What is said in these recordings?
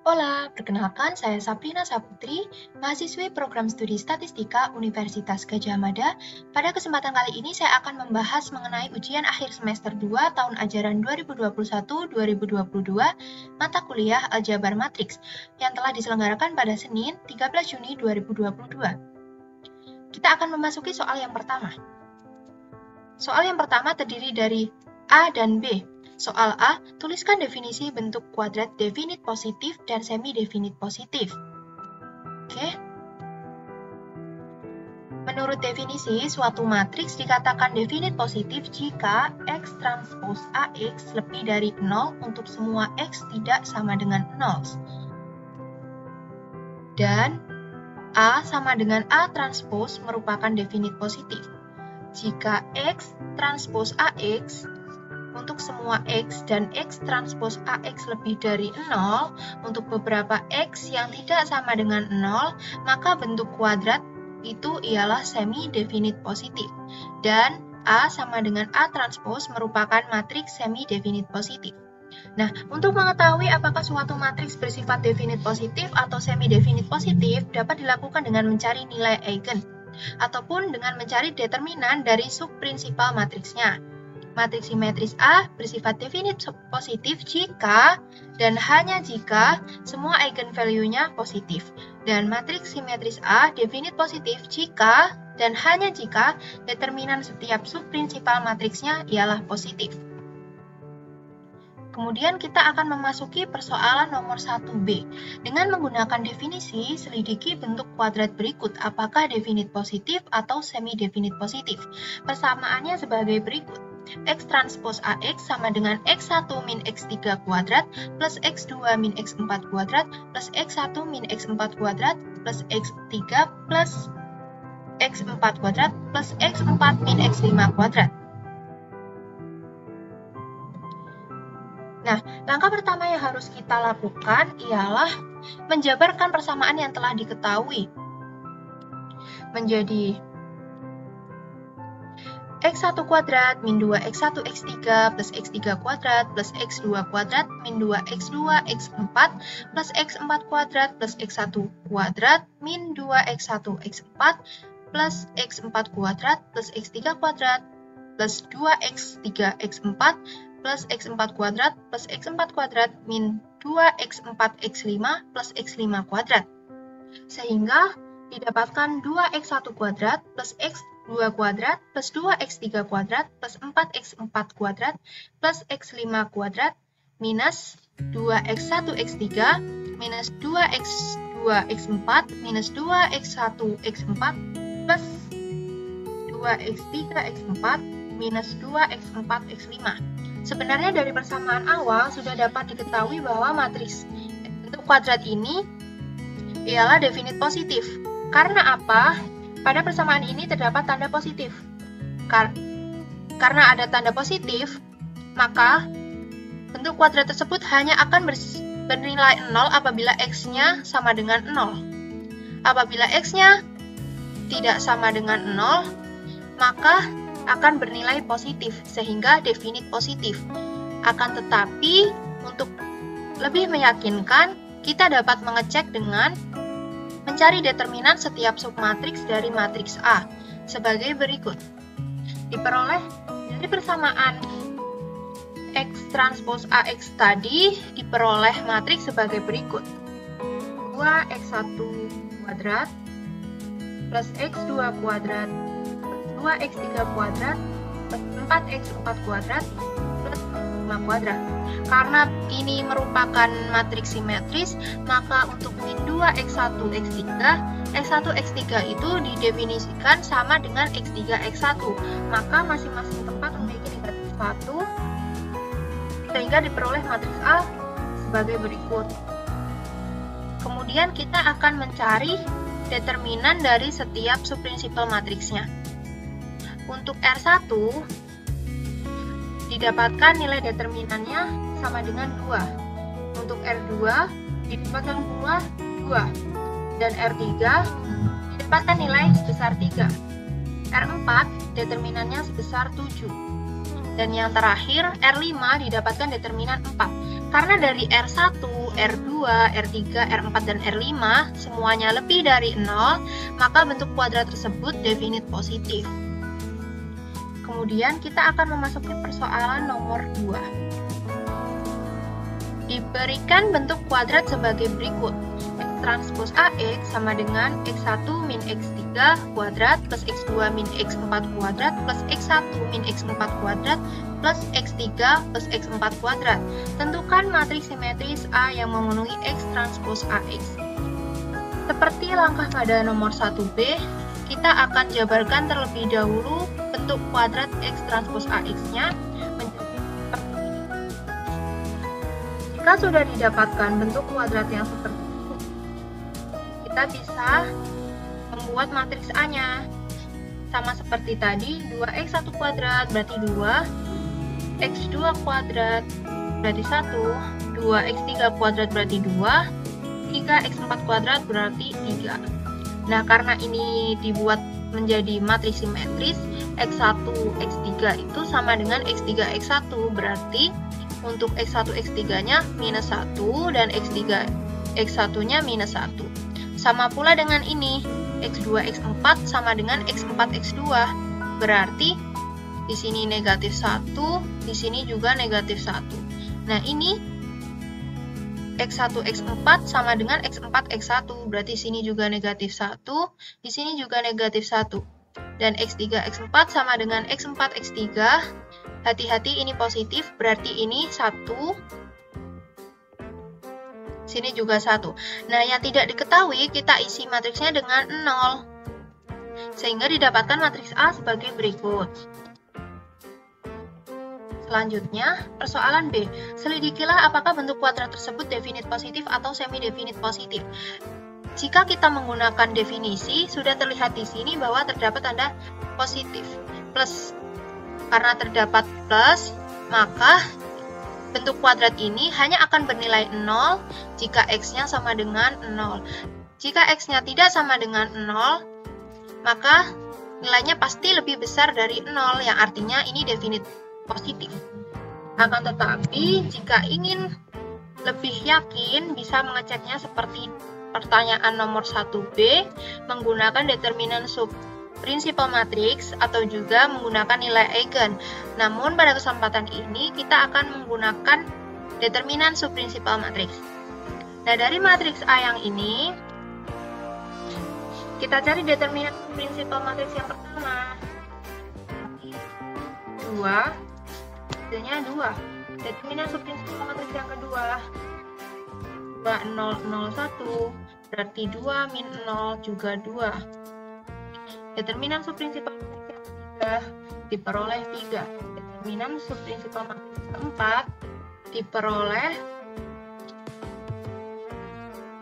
Hola, perkenalkan saya Sabrina Saputri, mahasiswi program studi statistika Universitas Gadjah Mada. Pada kesempatan kali ini saya akan membahas mengenai ujian akhir semester 2 tahun ajaran 2021-2022 mata kuliah Aljabar Matriks yang telah diselenggarakan pada Senin 13 Juni 2022. Kita akan memasuki soal yang pertama. Soal yang pertama terdiri dari A dan B. Soal A, tuliskan definisi bentuk kuadrat definit positif dan semi-definit positif. Oke. Menurut definisi, suatu matriks dikatakan definit positif jika X transpose AX lebih dari 0 untuk semua X tidak sama dengan 0. Dan A sama dengan A transpose merupakan definit positif. Jika X transpose AX untuk semua X dan X transpose AX lebih dari 0, untuk beberapa X yang tidak sama dengan 0, maka bentuk kuadrat itu ialah semi-definit positif. Dan A sama dengan A transpose merupakan matriks semi-definit positif. Nah, untuk mengetahui apakah suatu matriks bersifat definit positif atau semi-definit positif dapat dilakukan dengan mencari nilai eigen, ataupun dengan mencari determinan dari subprinsipal matriksnya. Matriks simetris A bersifat definit positif jika dan hanya jika semua eigenvalue-nya positif. Dan matriks simetris A definit positif jika dan hanya jika determinan setiap subprinsipal matriksnya ialah positif. Kemudian kita akan memasuki persoalan nomor 1B. Dengan menggunakan definisi, selidiki bentuk kuadrat berikut apakah definit positif atau semi-definit positif. Persamaannya sebagai berikut. X transpose AX sama dengan X1 min X3 kuadrat plus X2 min X4 kuadrat plus X1 min X4 kuadrat plus X3 plus X4 kuadrat plus X4 min X5 kuadrat. Nah, langkah pertama yang harus kita lakukan ialah menjabarkan persamaan yang telah diketahui menjadi X1 kuadrat min 2 X1 X3 plus X3 kuadrat plus X2 kuadrat min 2 X2 X4 plus X4 kuadrat plus X1 kuadrat min 2 X1 X4 plus X4 kuadrat plus X3 kuadrat plus 2 X3 X4 plus X4 kuadrat plus X4 kuadrat min 2 X4 X5 plus X5 kuadrat. Sehingga didapatkan 2X1 kuadrat plus X2 kuadrat plus 2X3 kuadrat plus 4X4 kuadrat plus X5 kuadrat minus 2X1 X3 minus 2X2 X4 minus 2X1 X4 plus 2X3 X4 minus 2X4 X5. Sebenarnya dari persamaan awal sudah dapat diketahui bahwa matriks bentuk kuadrat ini ialah definit positif. Karena apa? Pada persamaan ini terdapat tanda positif. Karena ada tanda positif, maka bentuk kuadrat tersebut hanya akan bernilai 0 apabila X-nya sama dengan 0. Apabila X-nya tidak sama dengan 0, maka akan bernilai positif, sehingga definit positif. Akan tetapi, untuk lebih meyakinkan, kita dapat mengecek dengan mencari determinan setiap submatriks dari matriks A sebagai berikut. Diperoleh dari persamaan X transpose AX tadi, diperoleh matriks sebagai berikut. 2X1 kuadrat plus X2 kuadrat plus 2X3 kuadrat plus 4X4 kuadrat plus 5 kuadrat. Karena ini merupakan matriks simetris, maka untuk min 2X1 X3, X1 X3 itu didefinisikan sama dengan X3 X1. Maka masing-masing tempat memiliki negatif 1, sehingga diperoleh matriks A sebagai berikut. Kemudian kita akan mencari determinan dari setiap subprinsipal matriksnya. Untuk R1, didapatkan nilai determinannya sama dengan 2. Untuk R2 didapatkan pula 2 dan R3 didapatkan nilai sebesar 3. R4 determinannya sebesar 7. Dan yang terakhir, R5 didapatkan determinan 4. Karena dari R1, R2, R3, R4, dan R5 semuanya lebih dari 0, maka bentuk kuadrat tersebut definite positif. Kemudian kita akan memasuki persoalan nomor 2. Diberikan bentuk kuadrat sebagai berikut. X transpos AX sama dengan X1 min X3 kuadrat plus X2 min X4 kuadrat plus X1 min X4 kuadrat plus X3 plus X4 kuadrat. Tentukan matriks simetris A yang memenuhi X transpos AX. Seperti langkah pada nomor 1B, kita akan jabarkan terlebih dahulu bentuk kuadrat X transpos AX-nya. Jika sudah didapatkan bentuk kuadrat yang seperti itu, kita bisa membuat matriks A-nya. Sama seperti tadi, 2x1 kuadrat berarti 2, x2 kuadrat berarti 1, 2x3 kuadrat berarti 2, 3x4 kuadrat berarti 3. Nah, karena ini dibuat menjadi matriks simetris, x1, x3 itu sama dengan x3, x1, berarti untuk x1, x3-nya minus 1 dan x3, x1-nya minus 1. Sama pula dengan ini, x2, x4 sama dengan x4, x2. Berarti di sini negatif 1, di sini juga negatif 1. Nah, ini x1, x4 sama dengan x4, x1. Berarti sini juga negatif 1, di sini juga negatif 1. Dan x3, x4 sama dengan x4, x3. Hati-hati, ini positif, berarti ini 1. Sini juga 1. Nah, yang tidak diketahui, kita isi matriksnya dengan 0. Sehingga didapatkan matriks A sebagai berikut. Selanjutnya, persoalan B. Selidikilah apakah bentuk kuadrat tersebut definite positif atau semi-definite positif. Jika kita menggunakan definisi, sudah terlihat di sini bahwa terdapat tanda positif, plus. Karena terdapat plus, maka bentuk kuadrat ini hanya akan bernilai 0 jika x-nya sama dengan 0. Jika x-nya tidak sama dengan 0, maka nilainya pasti lebih besar dari 0, yang artinya ini definite positif. Akan tetapi, jika ingin lebih yakin, bisa mengeceknya seperti pertanyaan nomor 1B, menggunakan determinan sub principal matrix atau juga menggunakan nilai eigen. Namun pada kesempatan ini kita akan menggunakan determinan sub principal matrix. Nah, dari matriks A yang ini kita cari determinan sub principal matrix yang pertama. 2, hasilnya 2. Determinan sub principal matrix yang kedua 2, 0, 0, 1, berarti 2 min 0 juga 2. Determinan sub principal matriks yang ketiga diperoleh 3. Determinan sub principal matriks keempat diperoleh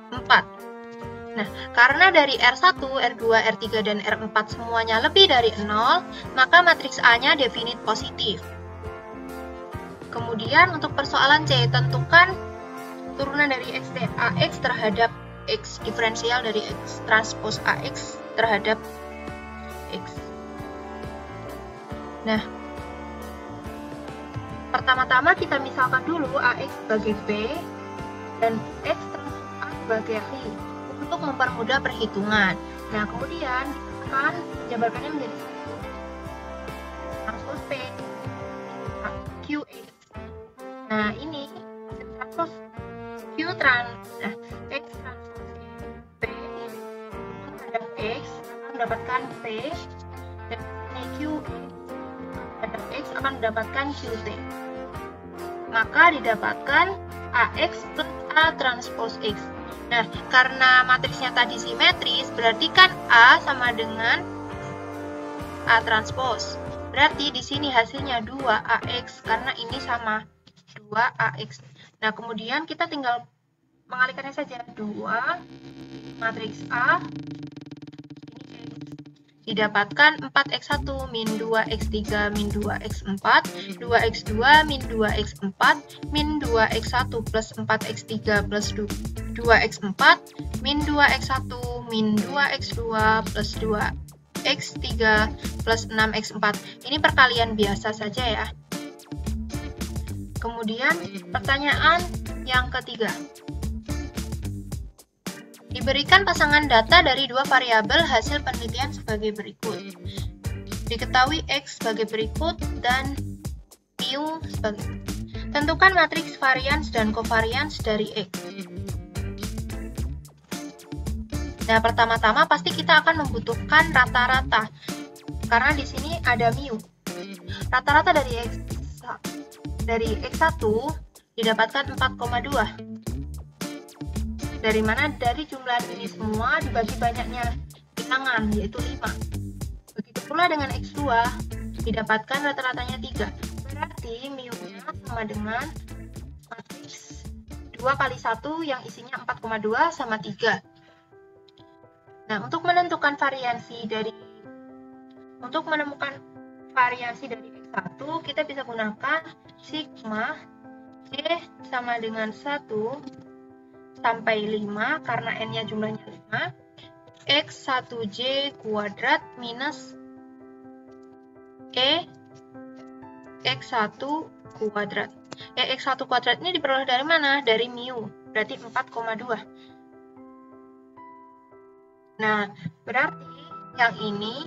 4. Nah, karena dari R1, R2, R3, dan R4 semuanya lebih dari 0, maka matriks A-nya definite positif. Kemudian untuk persoalan C, tentukan turunan dari X AX terhadap X diferensial dari X transpos AX terhadap X. Nah, pertama-tama kita misalkan dulu AX sebagai B dan X transpos A sebagai I untuk mempermudah perhitungan. Nah, kemudian kita akan jabarkannya menjadi transpos P QX. Nah, ini transpos Q trans. Nah, X transpos P terhadap X mendapatkan P, dan Q terhadap X akan mendapatkan QT. Maka didapatkan AX plus A transpos X. Nah, karena matriksnya tadi simetris, berarti kan A sama dengan A transpos. Berarti di sini hasilnya 2AX, karena ini sama 2AX. Nah, kemudian kita tinggal mengalihkannya saja. 2 matriks A didapatkan 4x1 min 2x3 min 2x4, 2x2 min 2x4 min 2x1 plus 4x3 plus 2x4 min 2x1 min 2x2 plus 2x3 plus 6x4. Ini perkalian biasa saja ya. Kemudian pertanyaan yang ketiga. Diberikan pasangan data dari dua variabel hasil penelitian sebagai berikut. Diketahui X sebagai berikut dan mu sebagai berikut. Tentukan matriks varians dan covariance dari X. Nah, pertama-tama pasti kita akan membutuhkan rata-rata. Karena di sini ada mu. Rata-rata dari X1 didapatkan 4,2. Dari mana? Dari jumlah ini semua dibagi banyaknya bilangan, yaitu 5. Begitu pula dengan X2, didapatkan rata-ratanya 3. Berarti mu-nya sama dengan matriks 2 kali 1 yang isinya 4,2 sama 3. Nah, untuk menemukan variansi dari X1, kita bisa gunakan sigma J sama dengan 1 sampai 5, karena n-nya jumlahnya 5, X1J kuadrat minus E X1 kuadrat. X1 kuadrat ini diperoleh dari mana? Dari mu, berarti 4,2. Nah, berarti yang ini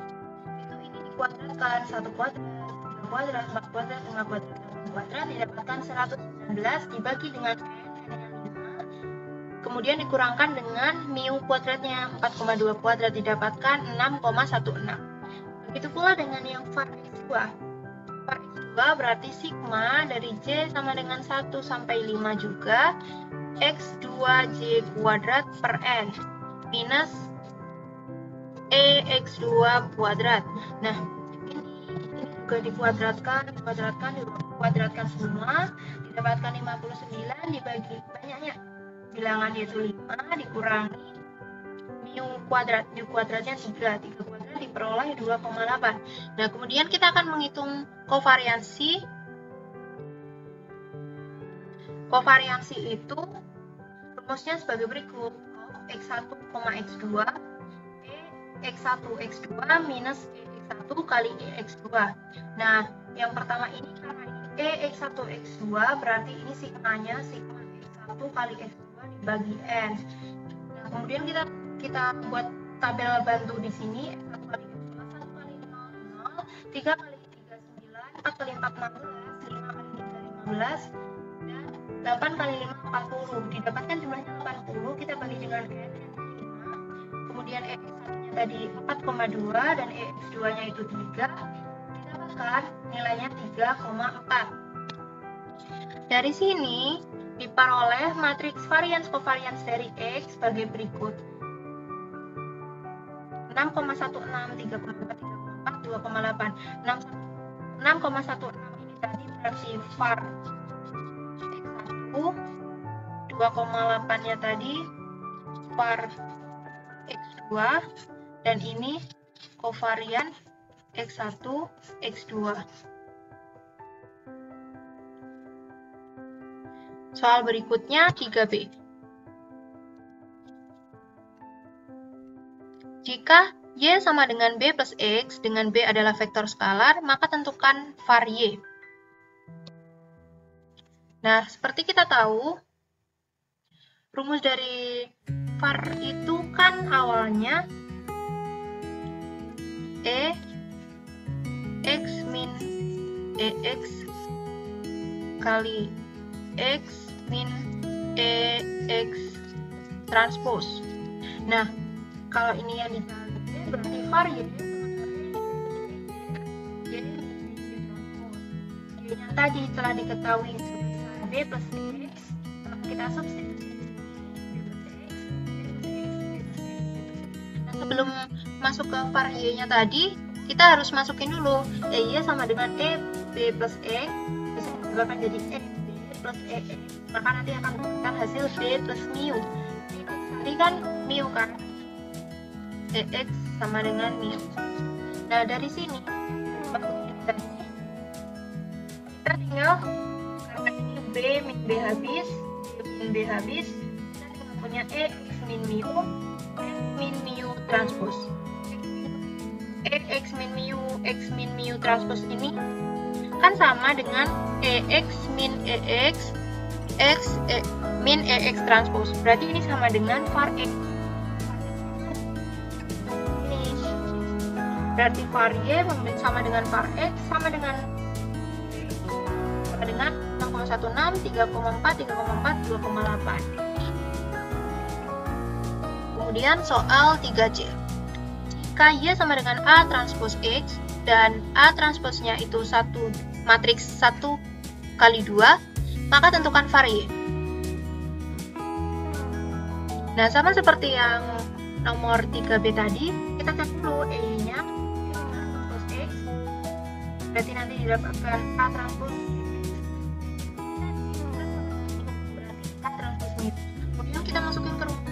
dikuadratkan, 1 kuadrat, 3 kuadrat, 4 kuadrat, 5 kuadrat, 6 kuadrat, didapatkan 119 dibagi dengan kemudian dikurangkan dengan mu kuadratnya, 4,2 kuadrat, didapatkan 6,16. Begitu pula dengan yang var X2. Var X2 berarti sigma dari J sama dengan 1 sampai 5 juga, X2J kuadrat per N minus E X2 kuadrat. Nah, ini juga dikuadratkan semua, didapatkan 59 dibagi banyaknya bilangan yaitu 5 dikurangi mu kuadratnya 3 kuadrat diperoleh 2,8. Nah, kemudian kita akan menghitung kovariansi. Kovariansi itu rumusnya sebagai berikut: X1, X2 X1 X2 minus X1 kali X2. Nah, yang pertama ini karena ini X1 X2 berarti ini sigmanya sigma X1 kali X2 dibagi N. Nah, kemudian kita buat tabel bantu di sini. 1 kali X2, 1 kali 0, 3 kali 3, 9, 4 kali 4, 16, 5 kali 3, 15, dan 8 kali 5, 40. Didapatkan jumlahnya 80, kita bagi dengan N, 5. Kemudian X1-nya tadi 4,2 dan X2-nya itu 3. Didapatkan nilainya 3,4. Dari sini diperoleh matriks varians covariance dari X sebagai berikut: 6,16, 3,4, 3,4, 2,8. 6,16 ini tadi berarti var X1, 2,8-nya tadi var X2, dan ini kovarian X1, X2. Soal berikutnya 3B. Jika Y sama dengan B plus X, dengan B adalah vektor skalar, maka tentukan var Y. Nah, seperti kita tahu, rumus dari var itu kan awalnya E X min EX kali X min EX transpose. Nah, kalau ini yang dicari berarti var Y Y-nya tadi telah diketahui sebesar B plus X, maka kita substitusi sebelum masuk ke var Y-nya tadi, kita harus masukin dulu Y sama dengan B plus X, bisa diubahkan jadi B plus EX, maka nanti akan mendapatkan hasil B plus mu. Tadi kan mu kan, EX sama dengan mu. Nah, dari sini kita tinggal, karena ini B min B habis, kita punya EX min mu transpose. X min mu transpose ini kan sama dengan EX min EX min EX transpose. Berarti ini sama dengan var X. Ini berarti var Y sama dengan var X sama dengan 6,16, 3,4, 3,4, 2,8. Kemudian soal 3C. Jika Y sama dengan A transpose X dan A transposnya itu matriks 1 kali 2, maka tentukan var Y. Nah, sama seperti yang nomor 3B tadi, kita cek dulu E-nya transpose X, berarti nanti didapatkan A transpose kemudian kita masukin ke ruang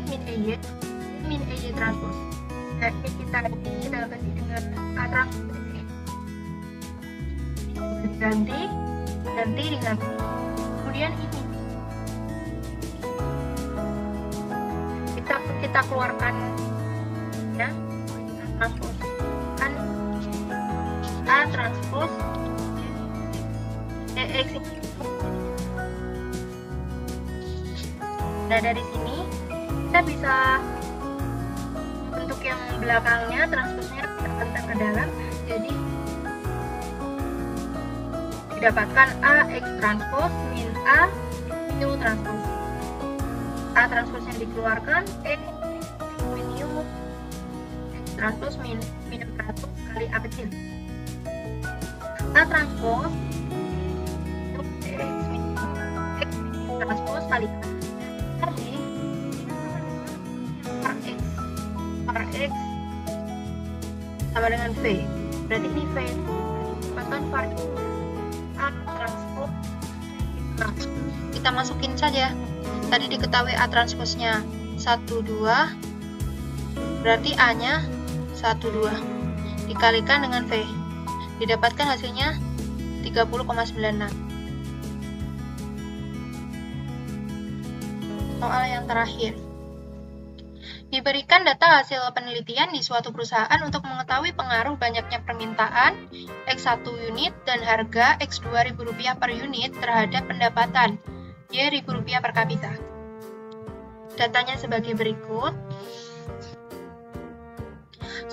min EY transpose. Nah, ini kita ganti dengan A transpose ganti dengan kemudian ini kita keluarkan ya, transpose kan A transpose EX. Nah, dari sini kita bisa bentuk yang belakangnya transposnya terbentuk ke dalam, jadi didapatkan AX transpose min A mu transpose. A transpose yang dikeluarkan X min mu X transpose min transpose kali A kecil. A transpose X min X transpose kali A. Tadi var X sama dengan V, berarti ini V dapatkan var A transpose. Nah, kita masukin saja. Tadi diketahui A transposnya 1, 2, berarti A nya 1, 2 dikalikan dengan V, didapatkan hasilnya 30,96. Soal yang terakhir. Diberikan data hasil penelitian di suatu perusahaan untuk mengetahui pengaruh banyaknya permintaan X1 unit dan harga X2 Rp2 per unit terhadap pendapatan Y Rp per kapita. Datanya sebagai berikut.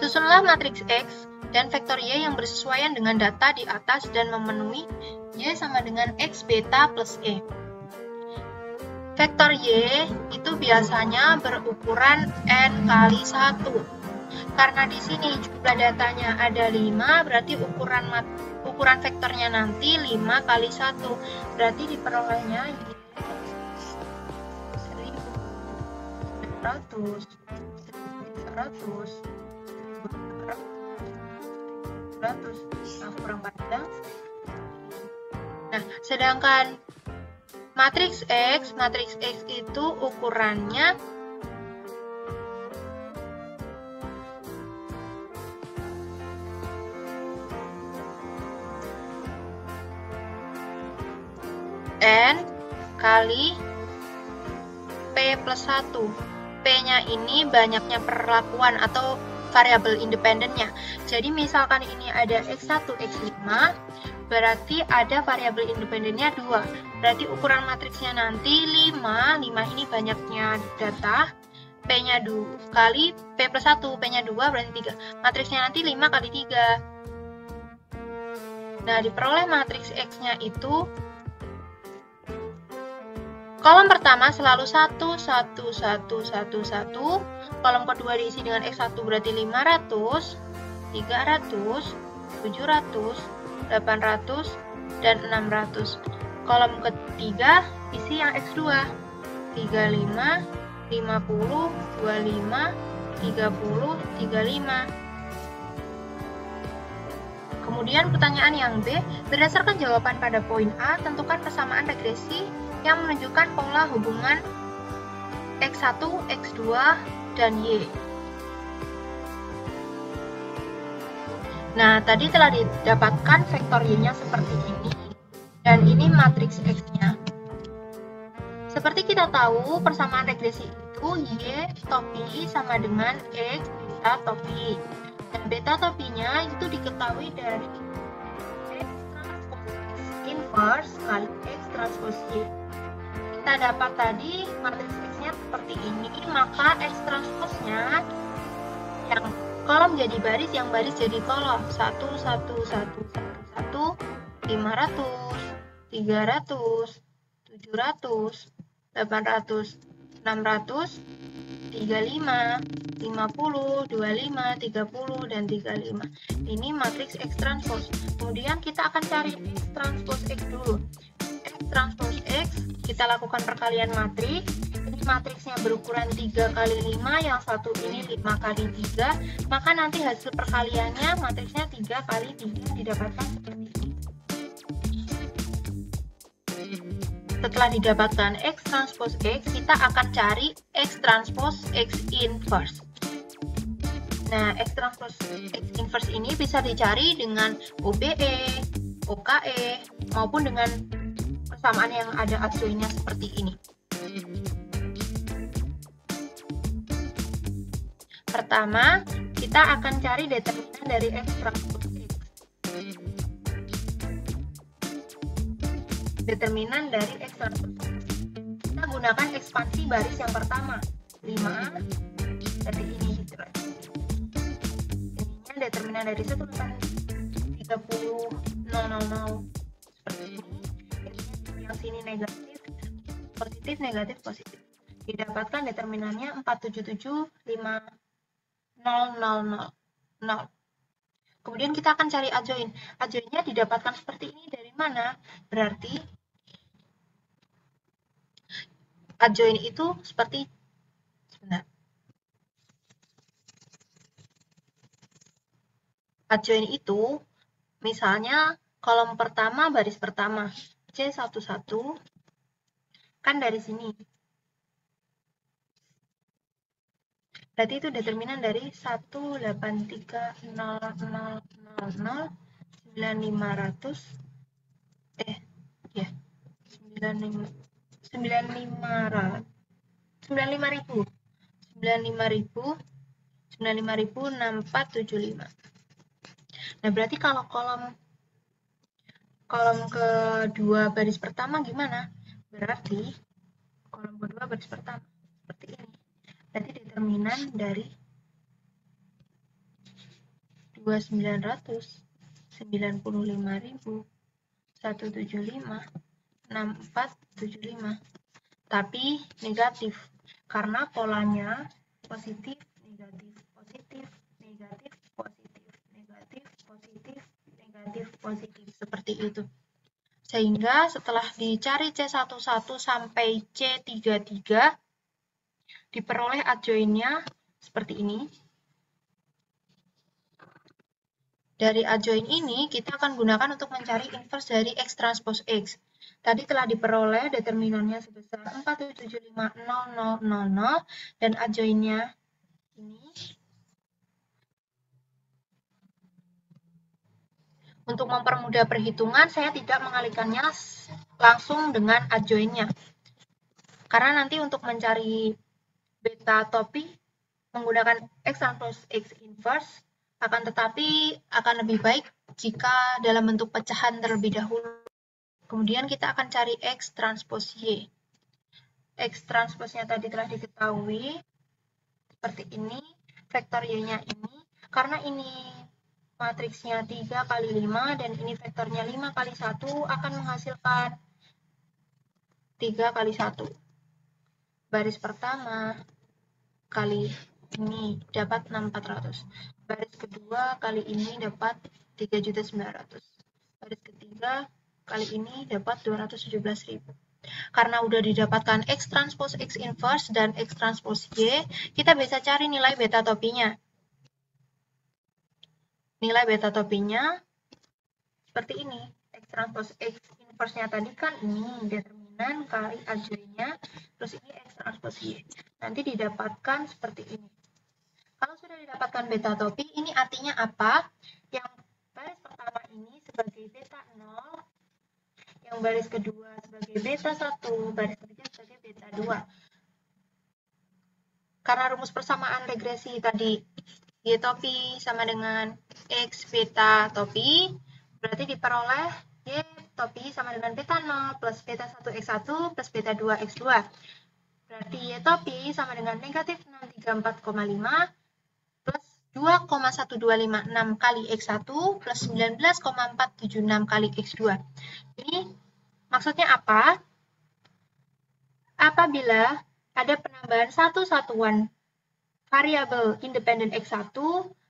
Susunlah matriks X dan vektor Y yang bersesuaian dengan data di atas dan memenuhi Y sama dengan X beta plus E. Vektor Y itu biasanya berukuran N kali 1. Karena di sini jumlah datanya ada 5, berarti ukuran vektornya nanti 5 kali 1. Berarti diperolehnya 100, 100, nah, kurang panjang. Nah, sedangkan matriks X itu ukurannya N kali P plus 1. P-nya ini banyaknya perlakuan atau variabel independennya. Jadi misalkan ini ada X1, X5, berarti ada variabel independennya 2. Berarti ukuran matriksnya nanti 5 ini banyaknya data, P-nya 2 kali P plus 1, P-nya 2 berarti 3. Matriksnya nanti 5 kali 3. Nah, diperoleh matriks X-nya itu kolom pertama selalu 1, 1, 1, 1, 1. Kolom kedua diisi dengan X1 berarti 500, 300, 700, 800, dan 600. Kolom ketiga isi yang X2, 35, 50, 25, 30, 35. Kemudian pertanyaan yang B, berdasarkan jawaban pada poin A, tentukan persamaan regresi yang menunjukkan pola hubungan X1, X2, dan Y. Nah, tadi telah didapatkan vektor Y-nya seperti ini, dan ini matriks X-nya. Seperti kita tahu, persamaan regresi itu Y topi sama dengan X bisa topi. Nah, beta topinya itu diketahui dari X transpose inverse kali X transpose Y. Kita dapat tadi matriks X-nya seperti ini, maka X transpose-nya yang kolom jadi baris, yang baris jadi kolom. 1, 1, 1, 1, 1, 500, 300, 700, 800, 600, 35, 50, 25, 30, dan 35. Ini matriks X transpose. Kemudian kita akan cari X transpose X dulu. X transpose X, kita lakukan perkalian matriks. Ini matriksnya berukuran 3 kali 5, yang satu ini 5 kali 3. Maka nanti hasil perkaliannya matriksnya 3 kali 3 didapatkan seperti ini. Setelah didapatkan X transpose X, kita akan cari X transpose X inverse. Nah, X transpose X inverse ini bisa dicari dengan OBE, OKE, maupun dengan persamaan yang ada adjoinnya seperti ini. Pertama, kita akan cari determinan dari X transpose X. Determinan dari X transpose X. Kita gunakan ekspansi baris yang pertama, 5 dari ini gitu. Ininya determinan dari 1 kan 30, 000 seperti ini. Yang sini negatif, positif, negatif, positif. Didapatkan determinannya 477, 5, 0, 0, 0. Kemudian kita akan cari adjoin. Adjoinnya didapatkan seperti ini dari mana? Berarti adjoin itu seperti sebentar. Adjoin itu misalnya kolom pertama baris pertama C11 kan dari sini. Berarti itu determinan dari 183.000.9500 95.000.6475. Nah, berarti kalau kolom kedua baris pertama gimana? Berarti kolom kedua baris pertama seperti ini. Berarti determinan dari 29.095.175.6475. Tapi negatif karena polanya positif, negatif, positif, negatif, positif, negatif, positif, negatif, positif, seperti itu. Sehingga setelah dicari C11 sampai C33 diperoleh adjoinnya seperti ini. Dari adjoin ini kita akan gunakan untuk mencari inverse dari X transpose X. Tadi telah diperoleh determinannya sebesar 475.000 dan adjoinnya ini. Untuk mempermudah perhitungan, saya tidak mengalihkannya langsung dengan adjoinnya. Karena nanti untuk mencari beta topi menggunakan X transpose X inverse, akan tetapi akan lebih baik jika dalam bentuk pecahan terlebih dahulu. Kemudian kita akan cari X transpose Y. X transpose-nya tadi telah diketahui seperti ini, vektor Y-nya ini, karena ini matriksnya 3 kali 5 dan ini vektornya 5 kali 1 akan menghasilkan 3 kali 1. Baris pertama kali ini dapat 6.400. Baris kedua kali ini dapat 3.900. Baris ketiga kali ini dapat 217.000. Karena udah didapatkan X transpose X inverse dan X transpose Y, kita bisa cari nilai beta topinya. Nilai beta topinya seperti ini. X transpose X inverse-nya tadi kan ini determinan kali adjoinnya, terus ini X transpose Y. Nanti didapatkan seperti ini. Kalau sudah didapatkan beta topi, ini artinya apa? Yang baris pertama ini sebagai beta 0, yang baris kedua sebagai beta 1, baris ketiga sebagai beta 2. Karena rumus persamaan regresi tadi Y topi sama dengan X beta topi, berarti diperoleh Y topi sama dengan beta 0 plus beta 1 X1 plus beta 2 X2. Berarti Y topi sama dengan negatif 634,5 plus 2,1256 kali X1 plus 19,476 kali X2. Ini maksudnya apa? Apabila ada penambahan satu satuan variabel independen X1,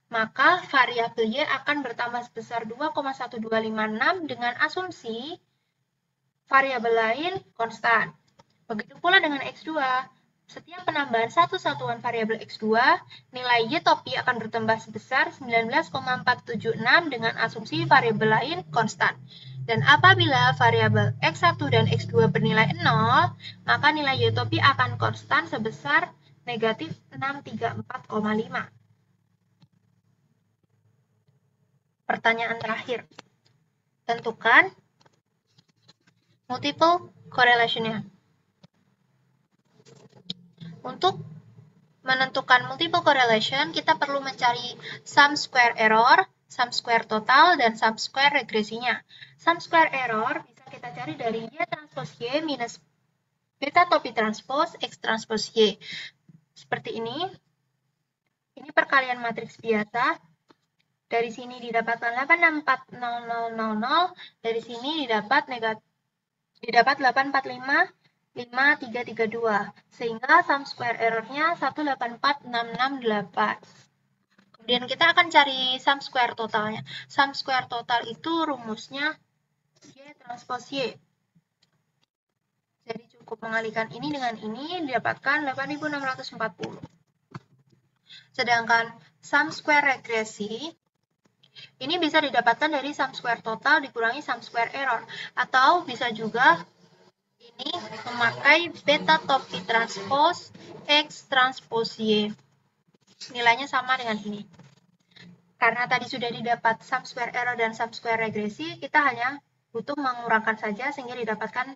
maka variabel Y akan bertambah sebesar 2,1256 dengan asumsi variabel lain konstan. Begitu pula dengan X2. Setiap penambahan satu satuan variabel X2, nilai Y topi akan bertambah sebesar 19,476 dengan asumsi variabel lain konstan. Dan apabila variabel X1 dan X2 bernilai 0, maka nilai Y topi akan konstan sebesar negatif 634,5. Pertanyaan terakhir. Tentukan multiple correlation-nya. Untuk menentukan multiple correlation, kita perlu mencari sum square error, sum square total, dan sum square regresinya. Sum square error bisa kita cari dari Y transpose Y minus beta topi transpose X transpose Y. Seperti ini. Ini perkalian matriks biasa. Dari sini didapatkan 8640000, dari sini didapat 8455332, sehingga sum square error-nya 184668. Kemudian kita akan cari sum square totalnya. Sum square total itu rumusnya Y transpose Y. Jadi cukup mengalihkan ini dengan ini, didapatkan 8640. Sedangkan sum square regresi ini bisa didapatkan dari sum square total dikurangi sum square error. Atau bisa juga ini memakai beta topi transpose X transpose Y. Nilainya sama dengan ini. Karena tadi sudah didapat sum square error dan sum square regresi, kita hanya butuh mengurangkan saja sehingga didapatkan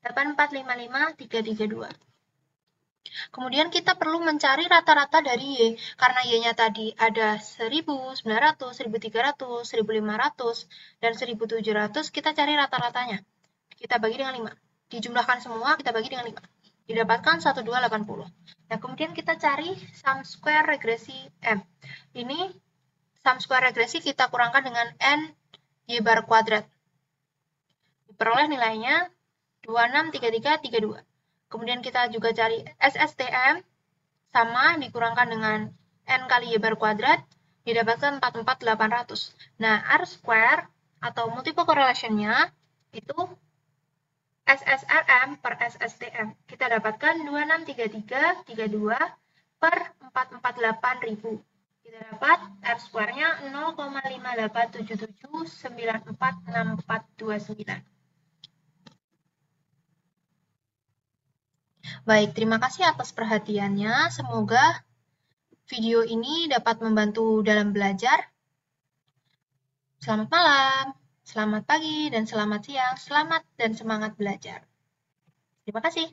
8455332. Kemudian kita perlu mencari rata-rata dari Y, karena Y-nya tadi ada 1900, 1300, 1500, dan 1700, kita cari rata-ratanya. Kita bagi dengan 5. Dijumlahkan semua, kita bagi dengan 5. Didapatkan 1280. Nah, kemudian kita cari sum square regresi M. Ini sum square regresi kita kurangkan dengan N Y bar kuadrat. Diperoleh nilainya 263332. Kemudian kita juga cari SSTM, sama dikurangkan dengan N kali Y bar kuadrat, didapatkan 44800. Nah, R square atau multiple correlation-nya itu SSRM per SSTM. Kita dapatkan 263332 per 448.000. Kita dapat R square-nya 0,5877946429. Baik, terima kasih atas perhatiannya. Semoga video ini dapat membantu dalam belajar. Selamat malam, selamat pagi, dan selamat siang. Selamat dan semangat belajar. Terima kasih.